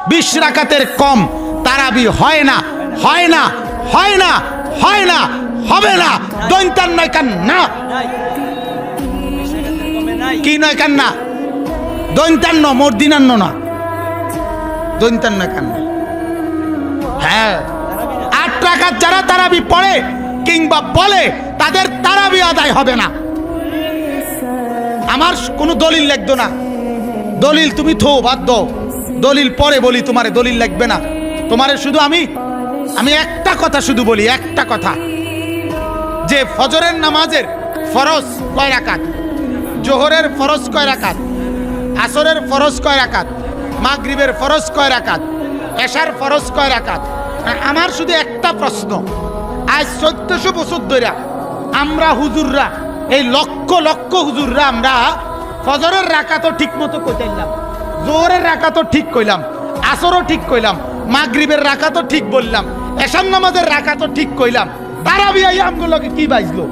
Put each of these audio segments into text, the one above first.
20 রাকাতের কম তারাবি হয় না, হয় না, হয় না, হয় না, হবে না। দৈন্তান নয় কান না, কি নয় কান না, দৈন্তান্ন মর্দিনান্ন না, দৈন্তান নয় কান না। হ্যাঁ, 8 রাকাত যারা তারাবি পড়ে কিংবা বলে তাদের তারাবি আদায় হবে না। আমার কোনো দলিল লাগতো না, দলিল তুমি থো বাদ দাও, দলিল পরে বলি, তোমারে দলিল লাগবে না। তোমারে শুধু আমি একটা কথা শুধু বলি, একটা কথা, যে ফজরের নামাজের ফরজ কয় রাকাত, জোহরের ফরজ কয় রাকাত, আসরের ফরজ কয় রাকাত, মাগরিবের ফরজ কয় রাকাত, এশার ফরজ কয় রাকাত। আমার শুধু একটা প্রশ্ন, আজ 1400 বছর ধরে আমরা হুজুররা, এই লক্ষ লক্ষ হুজুররা, আমরা ফজরের রাকাতও ঠিক মতো কইলাম, জোহরের রাকাতও ঠিক কইলাম, আসরও ঠিক কইলাম, মাগরিবের রাকাতও ঠিক বললাম, এশার নামাজের রাকাতও ঠিক কইলাম, তারাবি আই আমগুলোকে কি বাইজলো?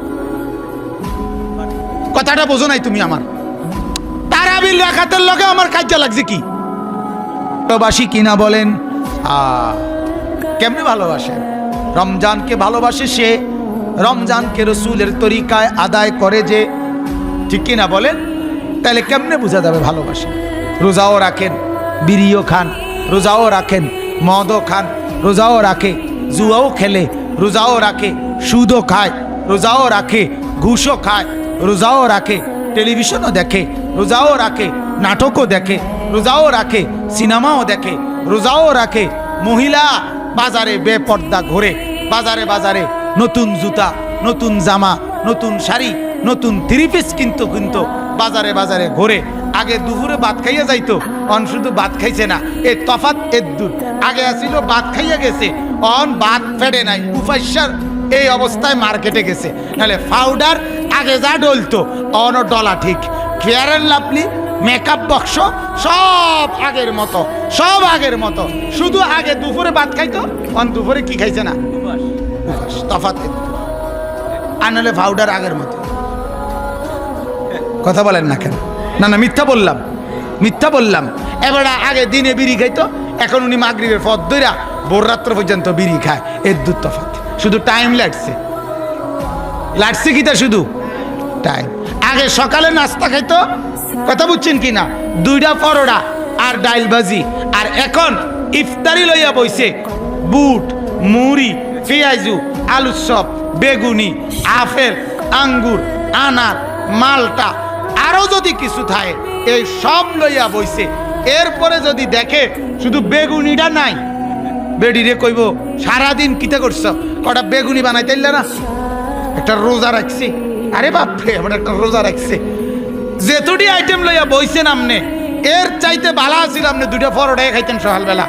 কথাটা বোঝো নাই তুমি আমার? তারাবির রাকাতের লগে আমার কাজটা লাগছে কি? ভালোবাসি কিনা বলেন? কেমনে ভালোবাসে? রমজানকে ভালোবাসে সে, রমজানকে রসুলের তরিকায় আদায় করে যে, ঠিক কিনা বলেন? তাহলে কেমনে বোঝা যাবে ভালোবাসে? রোজাও রাখেন, বিড়িও খান, রোজাও রাখেন, মদও খান, রোজাও রাখে, জুয়াও খেলে, রোজাও রাখে, সুদও খায়, রোজাও রাখে, ঘুষও খায়, রোজাও রাখে, টেলিভিশনও দেখে, রোজাও রাখে, নাটকও দেখে, রোজাও রাখে, সিনেমাও দেখে, রোজাও রাখে। মহিলা বাজারে বেপর্দা ঘোরে, বাজারে বাজারে নতুন জুতা, নতুন জামা, নতুন শাড়ি, নতুন 3 পিস কিন্তু বাজারে বাজারে ঘোরে। আগে দুপুরে ভাত খাইয়া যাইতো, অন শুধু ভাত খাইছে না, এই তফাৎ এদ্দুর। আগে আসিল ভাত খাইয়া গেছে, অন ভাত ফেড়ে নাই, উপাস্যার এই অবস্থায় মার্কেটে গেছে। নাহলে পাউডার আগে যা ডলতো অনও ডলা ঠিক, fair and lovely, makeup box সব আগের মতো, সব আগের মতো। শুধু আগে দুপুরে ভাত খাইতো, অন দুপুরে কি খাইছে না, উপাস। তফাৎ আর নাহলে পাউডার আগের মতো। কথা বলেন না কেন? না না, মিথ্যা বললাম, মিথ্যা বললাম। এবার আগে দিনে বিড়ি খাইতো, এখন উনি মাগরিবের পর ধইরা ভোর রাত্র পর্যন্ত বিড়ি খায়। এর দূর তফাৎ, শুধু টাইম লাগছে, লাগছে কিটা শুধু টাইম। আগে সকালে নাস্তা খাইতো, কথা বুঝছেন কিনা, 2টা পরোটা আর ডাইল ভাজি। আর এখন ইফতারি লইয়া বইছে বুট, মুড়ি, পেঁয়াজু, আলুর চপ, বেগুনি, আপেল, আঙ্গুর, আনার, মালটা, আরো যদি কিছু থাকে এই সব লইয়া বইছে। এরপরে যদি দেখে শুধু বেগুনিটা নাই, বেডিরে কইব সারাদিন কিতা করছ, কটা বেগুনি বানাইতে না, একটা রোজা রাখছি। আরে বাপরে, আমার একটা রোজা রাখছে। যেতুটি আইটেম লইয়া বইছেন আমনে, এর চাইতে ভালো আছিল আপনি 2টা পরোটাই খাইতেন সকালবেলা।